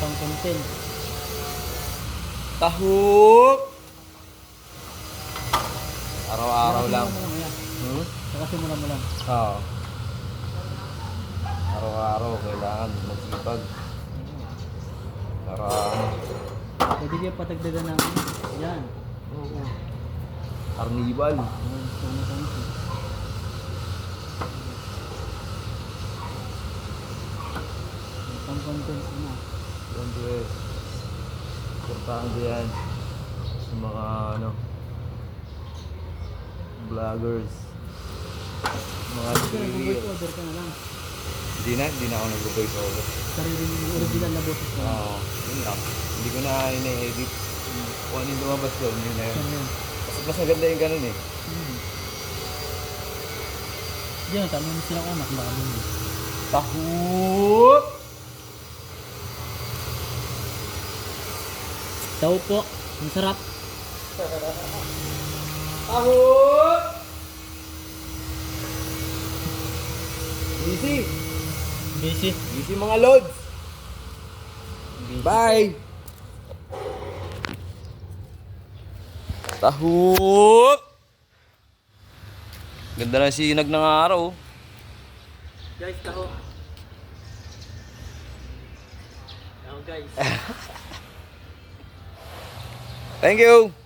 pang content. Tahok! Araw-araw lang. Kakasimulan mo lang. Oo. Araw-araw kailangan magsipag. Para Pwede kayo patagdagan ng yan. oo. Carnival. Pang content na. Siyempre, importante yan sa mga vloggers. Mga Kasi nag-voice nag-voice order ka na lang. Hindi na ako nag-voice over. Sarili yung original na boses mo. Oo, yun lang. Hindi ko na ina-edit. Kung ano yung lumabas doon, yun na yun. Mas maganda yung ganun eh. Diyan, tama mo silang anak. Baka mo. Tahok! Tao po. Ang sarap. Tahok! Easy! Busy. Easy mga lods! Bye! Tahok! Ganda na sinag ng araw. Guys, taho. Taho guys. Thank you!